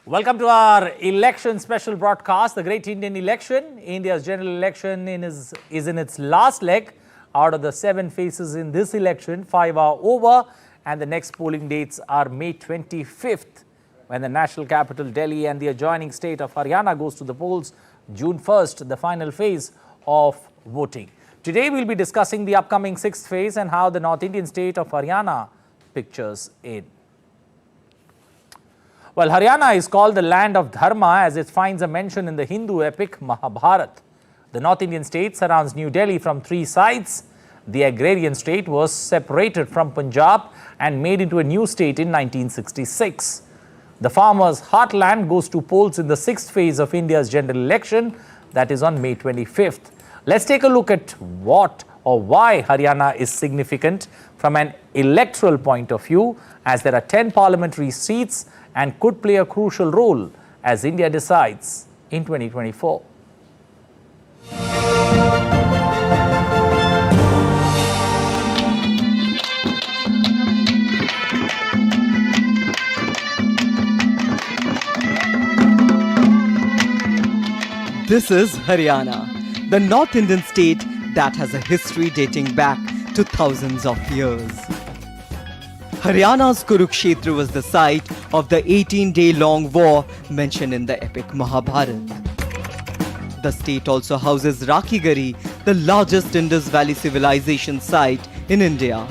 Welcome to our election special broadcast, the Great Indian Election. India's general election is in its last leg. Out of the 7 phases in this election, 5 are over and the next polling dates are May 25th, when the national capital Delhi and the adjoining state of Haryana goes to the polls. June 1st, the final phase of voting. Today we'll be discussing the upcoming 6th phase and how the North Indian state of Haryana pictures in. Well, Haryana is called the land of Dharma as it finds a mention in the Hindu epic Mahabharata. The North Indian state surrounds New Delhi from 3 sides. The agrarian state was separated from Punjab and made into a new state in 1966. The farmers' heartland goes to polls in the 6th phase of India's general election, that is on May 25th. Let's take a look at what or why Haryana is significant from an electoral point of view, as there are 10 parliamentary seats and could play a crucial role as India decides in 2024. This is Haryana, the North Indian state that has a history dating back to thousands of years. Haryana's Kurukshetra was the site of the 18-day-long war mentioned in the epic Mahabharata. The state also houses Rakhigari, the largest Indus Valley civilization site in India.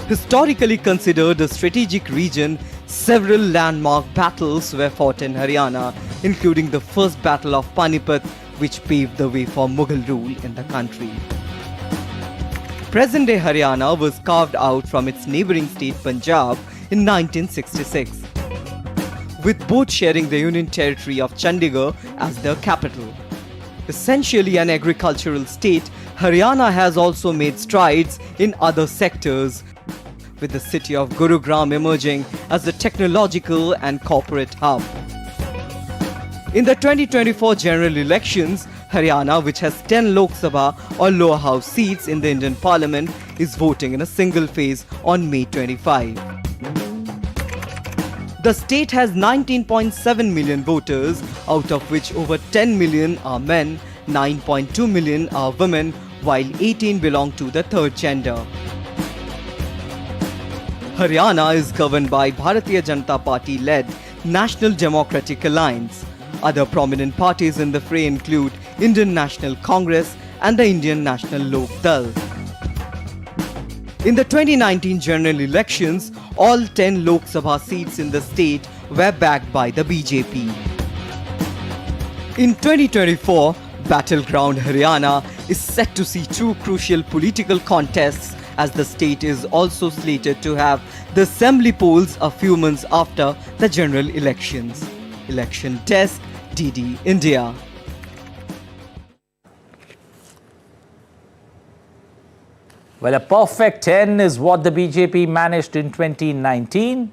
Historically considered a strategic region, several landmark battles were fought in Haryana, including the first Battle of Panipat, which paved the way for Mughal rule in the country. Present-day Haryana was carved out from its neighbouring state Punjab in 1966, with both sharing the union territory of Chandigarh as their capital. Essentially an agricultural state, Haryana has also made strides in other sectors, with the city of Gurugram emerging as the technological and corporate hub. In the 2024 general elections, Haryana, which has 10 Lok Sabha or lower house seats in the Indian Parliament, is voting in a single phase on May 25. The state has 19.7 million voters, out of which over 10 million are men, 9.2 million are women, while 18 belong to the third gender. Haryana is governed by Bharatiya Janata Party-led National Democratic Alliance. Other prominent parties in the fray include Indian National Congress and the Indian National Lok Dal. In the 2019 general elections, all 10 Lok Sabha seats in the state were backed by the BJP. In 2024, battleground Haryana is set to see 2 crucial political contests, as the state is also slated to have the assembly polls a few months after the general elections. Election Desk, DD India. Well, a perfect 10 is what the BJP managed in 2019.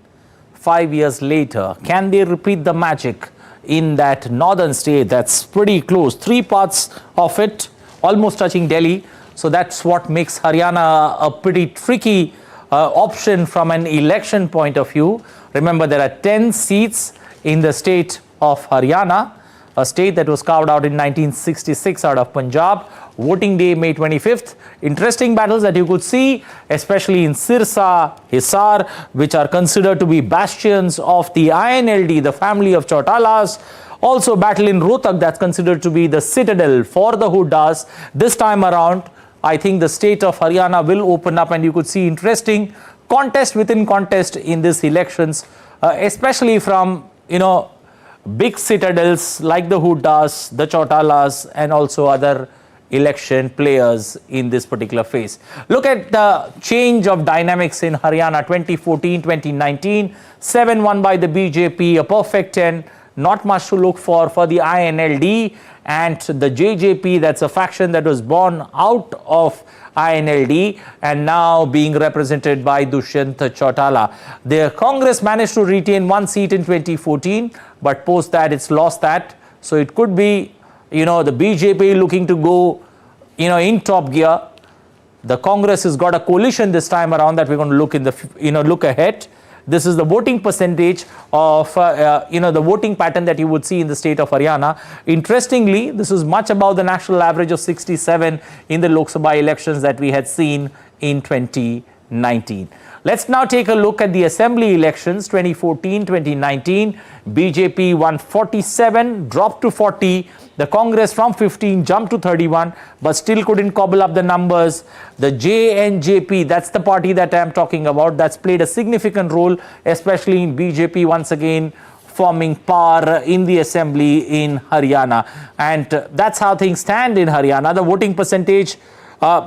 5 years later, can they repeat the magic in that northern state that's pretty close? 3 parts of it almost touching Delhi. So that's what makes Haryana a pretty tricky option from an election point of view. Remember, there are 10 seats in the state of Haryana, a state that was carved out in 1966 out of Punjab. Voting day, May 25th. Interesting battles that you could see, especially in Sirsa, Hisar, which are considered to be bastions of the INLD, the family of Chautalas. Also battle in Rohtak, that's considered to be the citadel for the Huddas. This time around, I think the state of Haryana will open up and you could see interesting contest within contest in these elections, especially from, big citadels like the Huddas, the Chautalas, and also other election players in this particular phase. Look at the change of dynamics in Haryana 2014-2019, 7 won by the BJP, a perfect 10, not much to look for the INLD, and the JJP, that's a faction that was born out of INLD and now being represented by Dushyant Chautala. The Congress managed to retain 1 seat in 2014, but post that it's lost that. So it could be, the BJP looking to go, in top gear. The Congress has got a coalition this time around that we're going to look in the, look ahead. This is the voting percentage of, the voting pattern that you would see in the state of Haryana. Interestingly, this is much above the national average of 67 in the Lok Sabha elections that we had seen in 2019. Let's now take a look at the assembly elections 2014-2019. BJP won 47, dropped to 40. The Congress from 15 jumped to 31, but still couldn't cobble up the numbers. The JNJP, that's the party that I'm talking about, that's played a significant role, especially in BJP once again forming power in the assembly in Haryana. And that's how things stand in Haryana. The voting percentage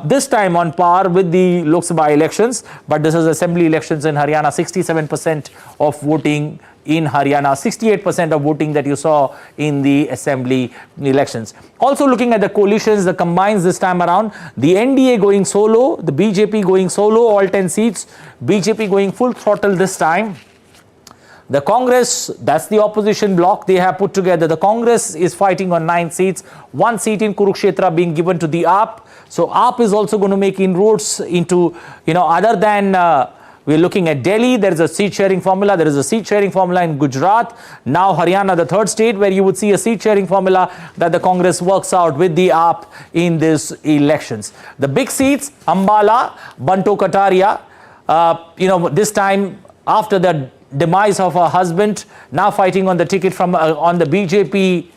this time on par with the Lok Sabha elections, but this is assembly elections in Haryana. 67% of voting in Haryana, 68% of voting that you saw in the assembly elections. Also looking at the coalitions, the combines this time around, the NDA going solo, the BJP going solo, all 10 seats, BJP going full throttle this time. The Congress, that's the opposition bloc they have put together. The Congress is fighting on 9 seats, 1 seat in Kurukshetra being given to the AAP. So AAP is also going to make inroads into, other than we're looking at Delhi, there is a seat sharing formula. There is a seat sharing formula in Gujarat. Now Haryana, the third state where you would see a seat sharing formula that the Congress works out with the AAP in these elections. The big seats, Ambala, Banto Kataria, this time after the demise of her husband, now fighting on the ticket from on the BJP,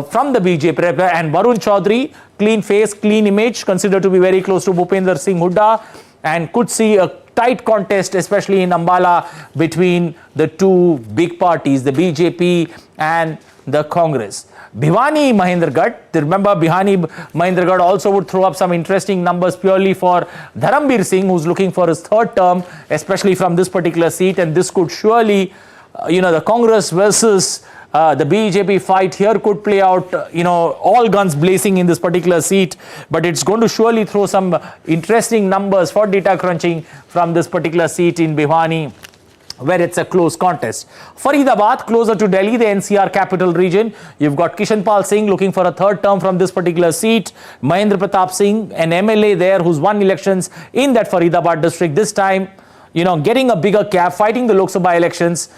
from the BJP, and Varun Chaudhary, clean face, clean image, considered to be very close to Bhupender Singh Hooda, and could see a tight contest, especially in Ambala, between the two big parties, the BJP and the Congress. Bhiwani Mahendragarh, remember Bhiwani Mahendragarh also would throw up some interesting numbers purely for Dharambir Singh, who's looking for his third term, especially from this particular seat, and this could surely, the Congress versus the BJP fight here could play out, all guns blazing in this particular seat, but it's going to surely throw some interesting numbers for data crunching from this particular seat in Bhiwani, where it's a close contest. Faridabad, closer to Delhi, the NCR capital region, you've got Kishan Pal Singh looking for a third term from this particular seat. Mahendra Pratap Singh, an MLA there who's won elections in that Faridabad district, this time, getting a bigger cap, fighting the Lok Sabha elections.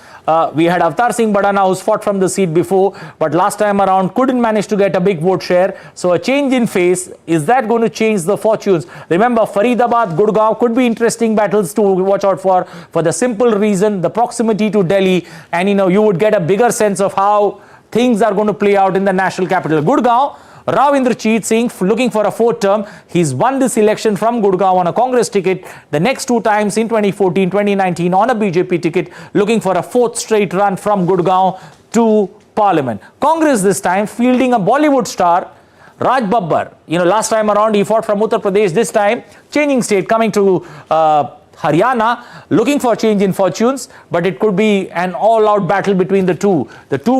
We had Avtar Singh Badana, who's fought from the seat before, but last time around couldn't manage to get a big vote share. So a change in face, is that going to change the fortunes? Remember, Faridabad, Gurgaon could be interesting battles to watch out for the simple reason, the proximity to Delhi, and you would get a bigger sense of how things are going to play out in the national capital. Gurgaon, Rao Indrajit Singh looking for a fourth term. He's won this election from Gurgaon on a Congress ticket. The next 2 times in 2014, 2019 on a BJP ticket, looking for a fourth straight run from Gurgaon to Parliament. Congress this time fielding a Bollywood star, Raj Babbar. Last time around he fought from Uttar Pradesh. This time changing state, coming to Haryana, looking for change in fortunes, but it could be an all-out battle between the two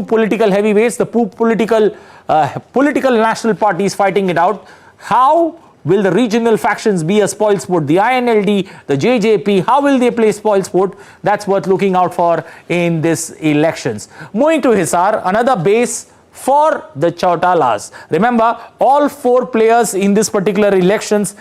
political heavyweights, the political national parties fighting it out. How will the regional factions be a spoilsport? The INLD, the JJP, how will they play spoilsport? That's worth looking out for in these elections. Moving to Hisar, another base for the Chautalas. Remember, all 4 players in this particular elections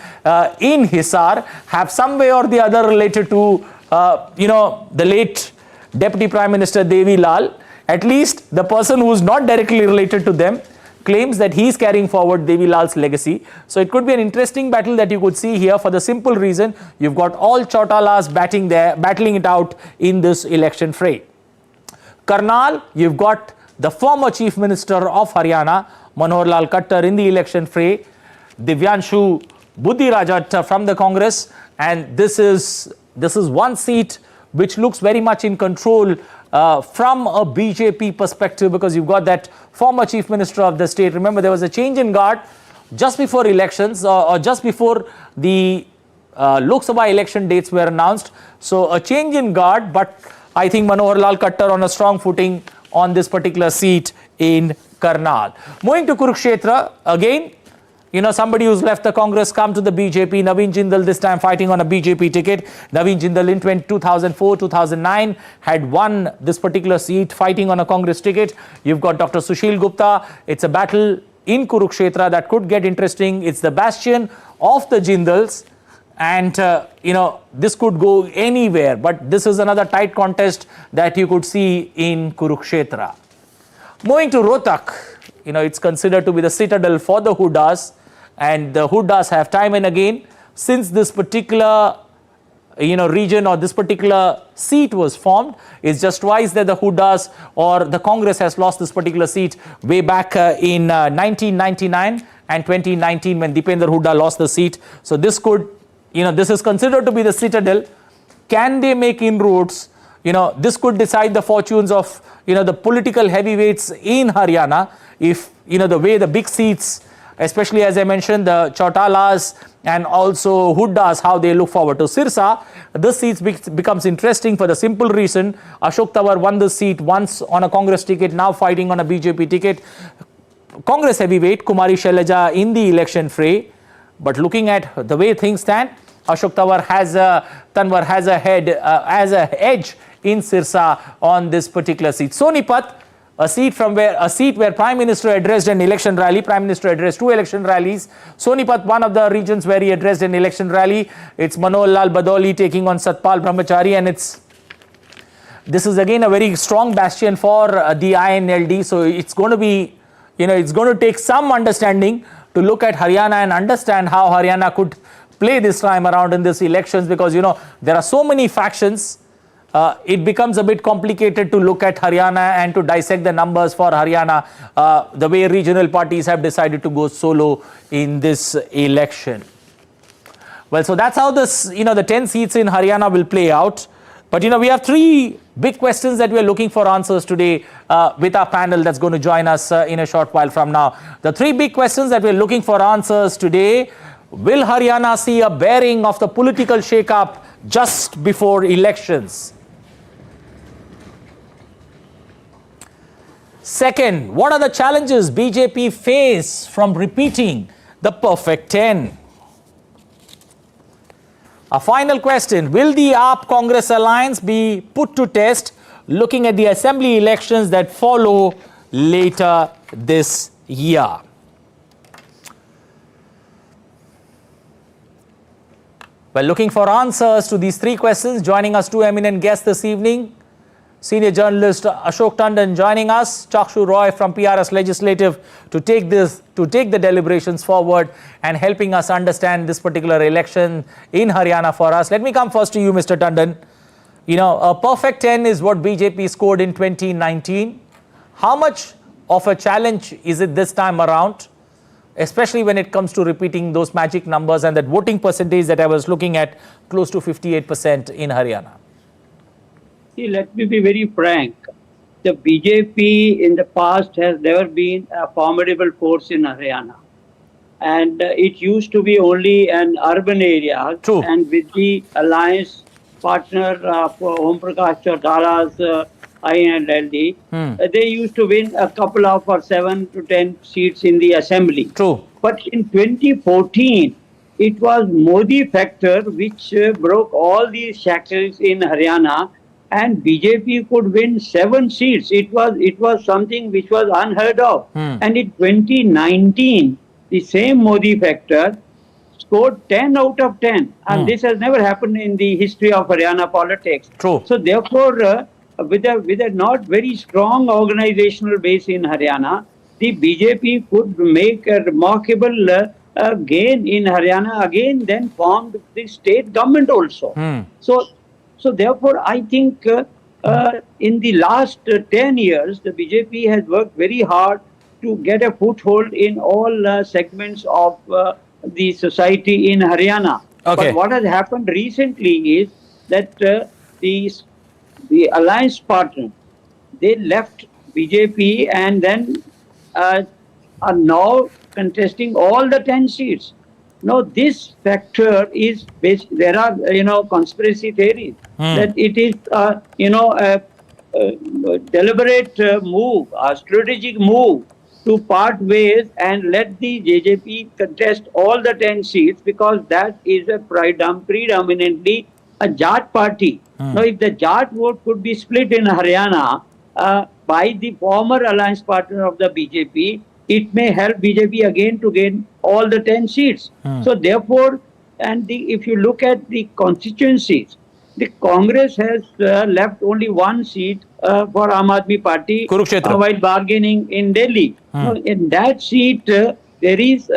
in Hisar have some way or the other related to, the late Deputy Prime Minister Devi Lal. At least the person who is not directly related to them claims that he is carrying forward Devi Lal's legacy. So it could be an interesting battle that you could see here, for the simple reason you've got all Chautalas battling it out in this election fray. Karnal, you've got the former Chief Minister of Haryana, Manohar Lal Khattar, in the election fray. Divyanshu Buddhi Rajat from the Congress, and this is one seat which looks very much in control from a BJP perspective, because you've got that former Chief Minister of the state. Remember, there was a change in guard just before elections, or just before the Lok Sabha election dates were announced. So a change in guard, but I think Manohar Lal Khattar on a strong footing on this particular seat in Karnal. Moving to Kurukshetra, again, somebody who's left the Congress, come to the BJP. Naveen Jindal this time fighting on a BJP ticket. Naveen Jindal in 2004-2009 had won this particular seat fighting on a Congress ticket. You've got Dr. Sushil Gupta. It's a battle in Kurukshetra that could get interesting. It's the bastion of the Jindals. And, this could go anywhere. But this is another tight contest that you could see in Kurukshetra. Moving to Rohtak, it's considered to be the citadel for the Hoodas. And the Hoodas have time and again, since this particular region or this particular seat was formed, it's just twice that the Hoodas or the Congress has lost this particular seat, way back in 1999 and 2019 when Dipender Hooda lost the seat. So this could, this is considered to be the citadel. Can they make inroads? This could decide the fortunes of, the political heavyweights in Haryana if, the way the big seats, especially as I mentioned, the Chautalas and also Hoodas, how they look forward to Sirsa. This seat becomes interesting for the simple reason Ashok Tawar won this seat once on a Congress ticket, now fighting on a BJP ticket. Congress heavyweight Kumari Shailaja in the election fray. But looking at the way things stand, Ashok Tawar has a edge in Sirsa on this particular seat. Sonipat, a seat where Prime Minister addressed an election rally. Prime Minister addressed 2 election rallies. Sonipat, one of the regions where he addressed an election rally. It's Manohar Lal Badoli taking on Satpal Brahmachari, and this is again a very strong bastion for the INLD. So it's going to be, it's going to take some understanding to look at Haryana and understand how Haryana could play this time around in these elections, because there are so many factions. It becomes a bit complicated to look at Haryana and to dissect the numbers for Haryana, the way regional parties have decided to go solo in this election. Well, so that's how this, the 10 seats in Haryana will play out. But, we have 3 big questions that we are looking for answers today with our panel that's going to join us in a short while from now. The 3 big questions that we're looking for answers today: will Haryana see a bearing of the political shake-up just before elections? Second, what are the challenges BJP face from repeating the perfect 10? A final question, will the AAP-Congress alliance be put to test looking at the assembly elections that follow later this year? Well, looking for answers to these 3 questions, joining us 2 eminent guests this evening. Senior journalist Ashok Tandon joining us, Chakshu Roy from PRS Legislative to take the deliberations forward and helping us understand this particular election in Haryana for us. Let me come first to you, Mr. Tandon. A perfect 10 is what BJP scored in 2019. How much of a challenge is it this time around, especially when it comes to repeating those magic numbers and that voting percentage that I was looking at, close to 58% in Haryana? See, let me be very frank. The BJP in the past has never been a formidable force in Haryana. And it used to be only an urban area. True. And with the alliance partner Om Prakash Chautala's INLD, they used to win a couple of 7 to 10 seats in the assembly. True. But in 2014, it was Modi factor which broke all these shackles in Haryana, and BJP could win 7 seats. It was something which was unheard of. And in 2019, the same Modi factor scored 10 out of 10. And this has never happened in the history of Haryana politics. True. So therefore, with a not very strong organizational base in Haryana, the BJP could make a remarkable gain in Haryana, again then formed the state government also. So therefore, I think in the last 10 years, the BJP has worked very hard to get a foothold in all segments of the society in Haryana. Okay. But what has happened recently is that the alliance partner, they left BJP and then are now contesting all the 10 seats. Now, this factor is based, there are, conspiracy theories that it is, a deliberate move, a strategic move to part ways and let the JJP contest all the 10 seats, because that is a predominantly a Jat party. Now, if the Jat vote could be split in Haryana by the former alliance partner of the BJP, it may help BJP again to gain all the 10 seats. So therefore, And if you look at the constituencies, the Congress has left only one seat for Aam Aadmi Party Kurukshetra. while bargaining in Delhi. Now, in that seat, there is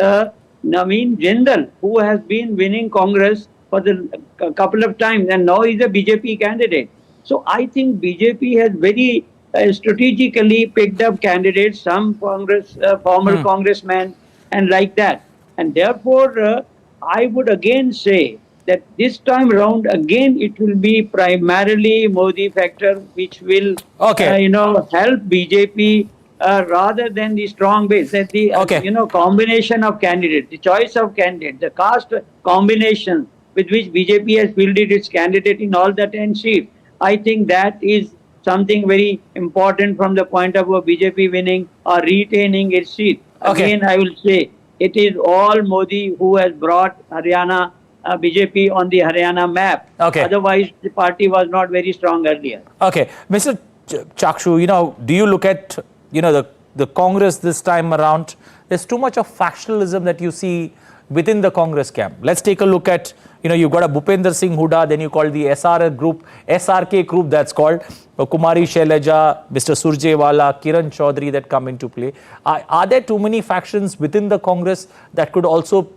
Naveen Jindal, who has been winning Congress for the couple of times, and now is a BJP candidate. So I think BJP has very strategically picked up candidates, some Congress, former congressmen, and like that. And therefore, I would again say that this time around, again, it will be primarily Modi factor, which will, Okay. help BJP rather than the strong base. That the Okay. combination of candidates, the choice of candidates, the caste combination with which BJP has fielded its candidate in all the 10 seats. I think that is something very important from the point of view of BJP winning or retaining its seat. Okay. Again, I will say it is all Modi who has brought Haryana BJP on the Haryana map. Okay. Otherwise, the party was not very strong earlier. Okay, Mr. Chakshu, do you look at, the Congress this time around? There's too much of factionalism that you see within the Congress camp. Let's take a look at, you've got a Bhupender Singh Hooda, then you call the SRK group that's called, Kumari Shailaja, Mr. Surjewala, Kiran Chaudhary that come into play. Are there too many factions within the Congress that could also,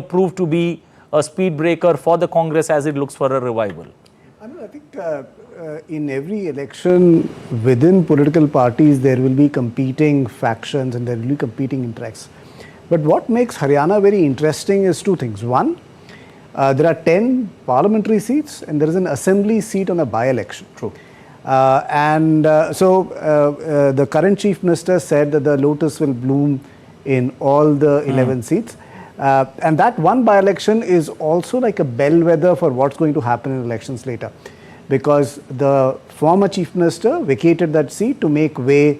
prove to be a speed breaker for the Congress as it looks for a revival? I think in every election within political parties there will be competing factions and there will be competing interests. But what makes Haryana very interesting is two things. One, there are 10 parliamentary seats and there is an assembly seat on a by-election. True. So the current chief minister said that the lotus will bloom in all the 11 seats. And that one by-election is also like a bellwether for what's going to happen in elections later. Because the former chief minister vacated that seat to make way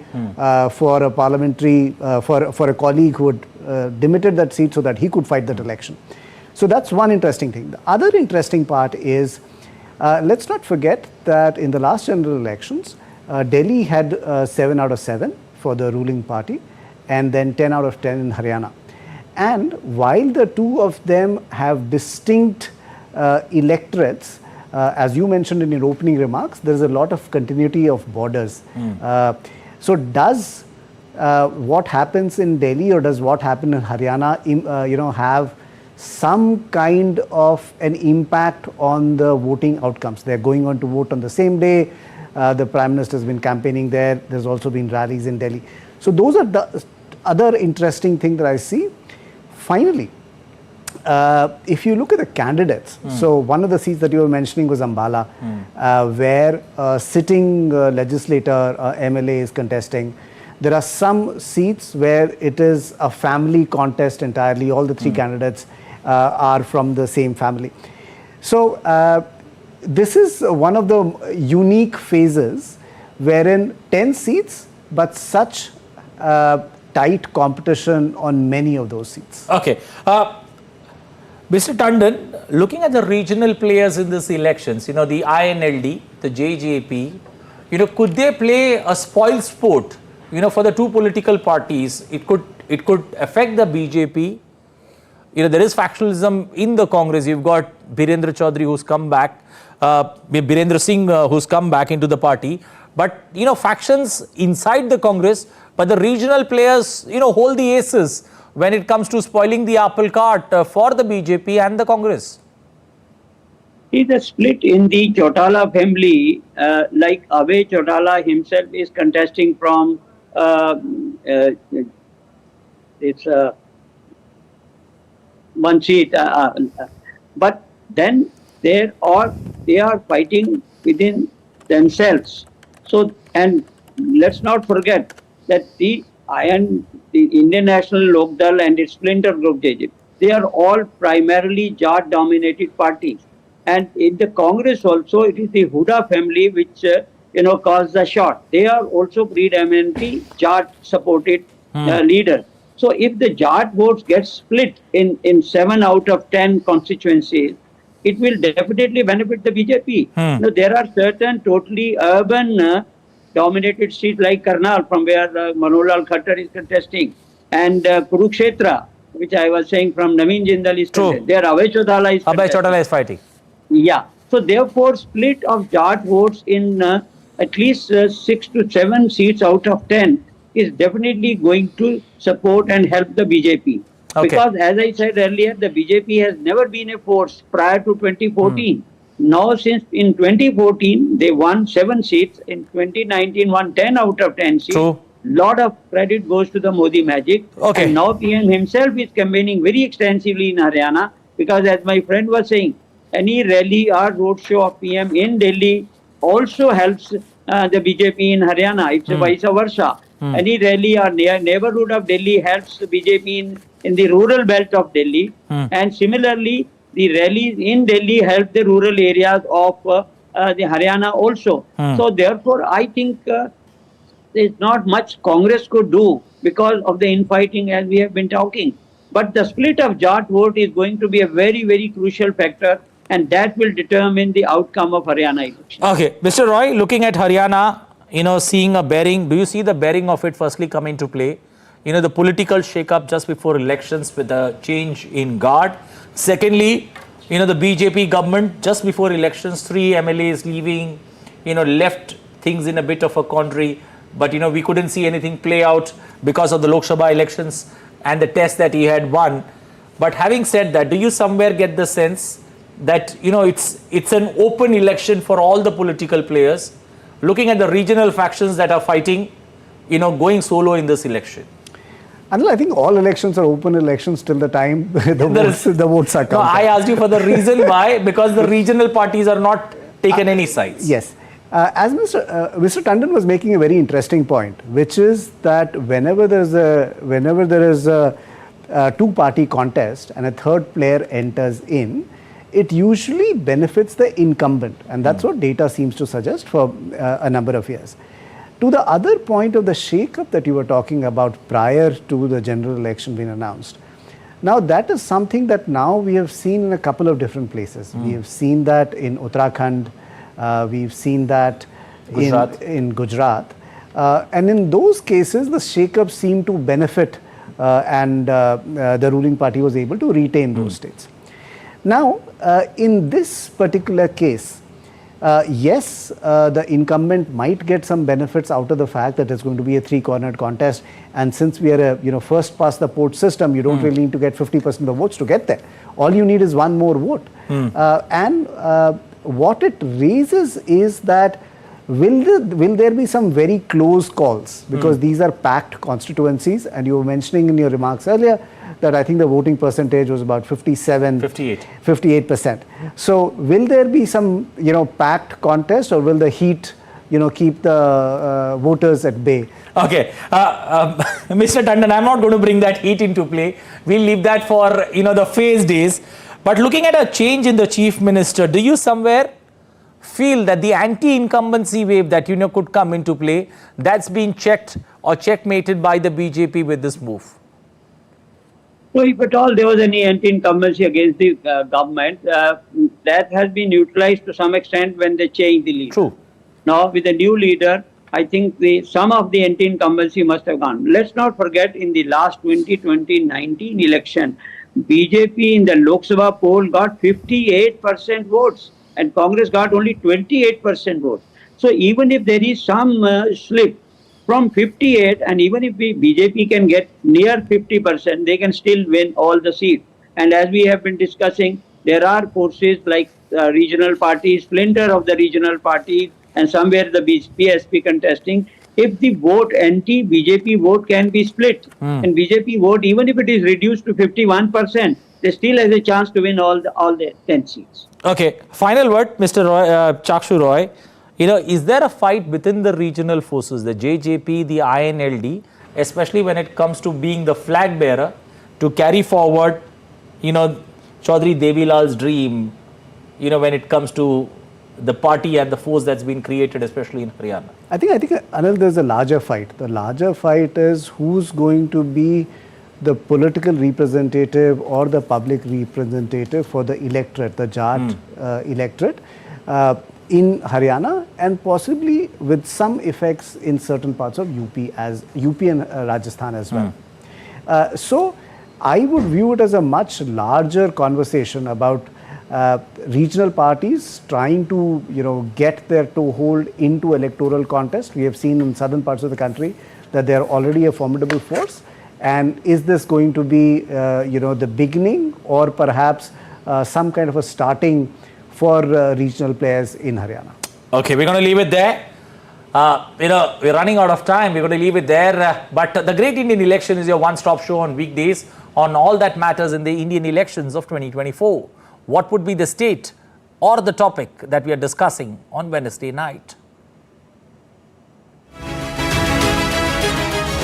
for a parliamentary, for a colleague who had demitted that seat so that he could fight that election. So that's one interesting thing. The other interesting part is, let's not forget that in the last general elections, Delhi had 7 out of 7 for the ruling party and then 10 out of 10 in Haryana. And while the two of them have distinct electorates, as you mentioned in your opening remarks, there is a lot of continuity of borders. So does what happens in Delhi or does what happen in Haryana, have some kind of an impact on the voting outcomes? They're going on to vote on the same day. The Prime Minister has been campaigning there. There's also been rallies in Delhi. So those are the other interesting thing that I see. Finally, if you look at the candidates, so one of the seats that you were mentioning was Ambala, where a sitting legislator, MLA is contesting. There are some seats where it is a family contest entirely. All the three candidates are from the same family. So this is one of the unique phases wherein 10 seats, but such tight competition on many of those seats. Okay. Mr. Tandon, looking at the regional players in these elections, the INLD, the JJP, could they play a spoil sport, for the two political parties? It could affect the BJP. There is factionalism in the Congress. You've got Birendra Chaudhary who's come back, Birendra Singh who's come back into the party. But, factions inside the Congress, but the regional players, hold the aces when it comes to spoiling the apple cart for the BJP and the Congress. Is a split in the Chautala family, like Abhay Chautala himself is contesting from one seat, but then they are fighting within themselves. So, and let's not forget that the Indian National Lok Dal and its splinter group JJP, they are all primarily Jat-dominated parties. And in the Congress also, it is the Hooda family which, calls the shot. They are also predominantly Jat-supported leaders. So if the Jat votes get split in 7 out of 10 constituencies, it will definitely benefit the BJP. Now, there are certain totally urban dominated seats like Karnal, from where Manolal Khattar is contesting, and Kurukshetra, which I was saying from Naveen Jindal is True. contested. There Abhay Chautala is Abhay contested. Chautala is fighting. Yeah. So therefore, split of Jat votes in at least 6 to 7 seats out of 10 is definitely going to support and help the BJP. Okay. Because as I said earlier, the BJP has never been a force prior to 2014. Now, since in 2014 they won 7 seats, in 2019 won 10 out of 10 seats. True. Lot of credit goes to the Modi magic. Okay. And now PM himself is campaigning very extensively in Haryana, because as my friend was saying, any rally or roadshow of PM in Delhi also helps the BJP in Haryana. It's vice versa. Any rally or neighborhood of Delhi helps the BJP in the rural belt of Delhi. And similarly, the rallies in Delhi help the rural areas of the Haryana also. So therefore, I think there's not much Congress could do because of the infighting as we have been talking. But the split of Jat vote is going to be a very, very crucial factor, and that will determine the outcome of Haryana election. Okay, Mr. Roy, looking at Haryana, seeing a bearing, do you see the bearing of it firstly come into play? The political shake-up just before elections with a change in guard. Secondly, the BJP government just before elections, 3 MLAs leaving, left things in a bit of a quandary. But, we couldn't see anything play out because of the Lok Sabha elections and the test that he had won. But having said that, do you somewhere get the sense that, it's an open election for all the political players, looking at the regional factions that are fighting, going solo in this election? Anil, I think all elections are open elections till the time the votes are counted. No, I asked you for the reason why, because the regional parties are not taken any sides. Yes. As Mr. Tandon was making a very interesting point, which is that whenever there is a two-party contest and a third player enters in, it usually benefits the incumbent, and that's what data seems to suggest for a number of years. To the other point of the shake-up that you were talking about prior to the general election being announced, now that is something that now we have seen in a couple of different places. We have seen that in Uttarakhand, we've seen that in Gujarat, and in those cases the shake-up seemed to benefit and the ruling party was able to retain those states. Now, in this particular case, yes, the incumbent might get some benefits out of the fact that it's going to be a 3-cornered contest, and since we are a first past the post system, you don't really need to get 50% of the votes to get there. All you need is one more vote. And what it raises is that will there be some very close calls, because these are packed constituencies, and you were mentioning in your remarks earlier that I think the voting percentage was about 58%. So will there be some packed contest, or will the heat keep the voters at bay? Okay, Mr. Tandon, I'm not going to bring that heat into play. We'll leave that for the phase days. But looking at a change in the chief minister, do you somewhere feel that the anti-incumbency wave that could come into play, that's been checked or checkmated by the BJP with this move? So if at all there was any anti-incumbency against the government, that has been neutralized to some extent when they changed the leader. True. Now with the new leader, I think some of the anti-incumbency must have gone. Let's not forget, in the last 2019 election, BJP in the Lok Sabha poll got 58% votes and Congress got only 28% votes. So even if there is some slip from 58, and even if BJP can get near 50%, they can still win all the seats. And as we have been discussing, there are forces like regional parties, splinter of the regional parties, and somewhere the PSP contesting. If the vote, anti-BJP vote can be split, and BJP vote, even if it is reduced to 51%, they still has a chance to win all the 10 seats. Okay, final word, Mr. Roy, Chakshu Roy. Is there a fight within the regional forces, the JJP, the INLD, especially when it comes to being the flag bearer to carry forward, Chaudhry Devilal's dream, when it comes to the party and the force that's been created, especially in Haryana? I think, Anil, there's a larger fight. The larger fight is who's going to be the political representative or the public representative for the electorate, the Jat electorate in Haryana, and possibly with some effects in certain parts of UP and Rajasthan as well. So I would view it as a much larger conversation about regional parties trying to, get their toehold into electoral contest. We have seen in southern parts of the country that they are already a formidable force. And is this going to be, the beginning or perhaps some kind of a starting for regional players in Haryana? Okay, we're going to leave it there. We're running out of time. We're going to leave it there. But the Great Indian Election is your one-stop show on weekdays on all that matters in the Indian elections of 2024. What would be the state or the topic that we are discussing on Wednesday night?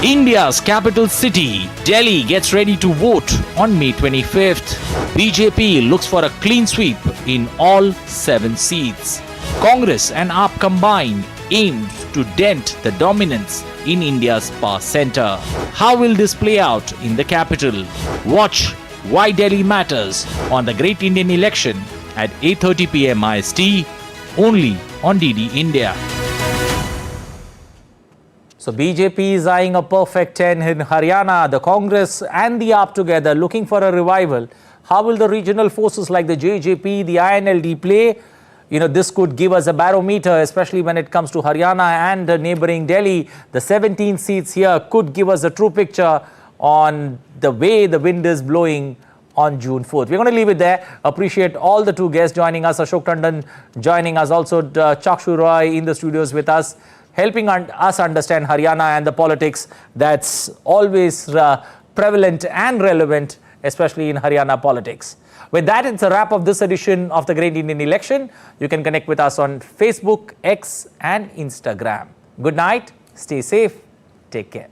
India's capital city, Delhi, gets ready to vote on May 25th. BJP looks for a clean sweep in all 7 seats. Congress and AAP combined aims to dent the dominance in India's power center. How will this play out in the capital? Watch Why Delhi Matters on the Great Indian Election at 8:30 p.m. IST, only on DD India. So BJP is eyeing a perfect 10 in Haryana. The Congress and the AAP together looking for a revival. How will the regional forces like the JJP, the INLD play? This could give us a barometer, especially when it comes to Haryana and neighboring Delhi. The 17 seats here could give us a true picture on the way the wind is blowing on June 4th. We're going to leave it there. Appreciate all the 2 guests joining us. Ashok Tandon joining us. Also, Chakshu Roy in the studios with us, helping us understand Haryana and the politics that's always prevalent and relevant, especially in Haryana politics. With that, it's a wrap of this edition of the Great Indian Election. You can connect with us on Facebook, X and Instagram. Good night, stay safe, take care.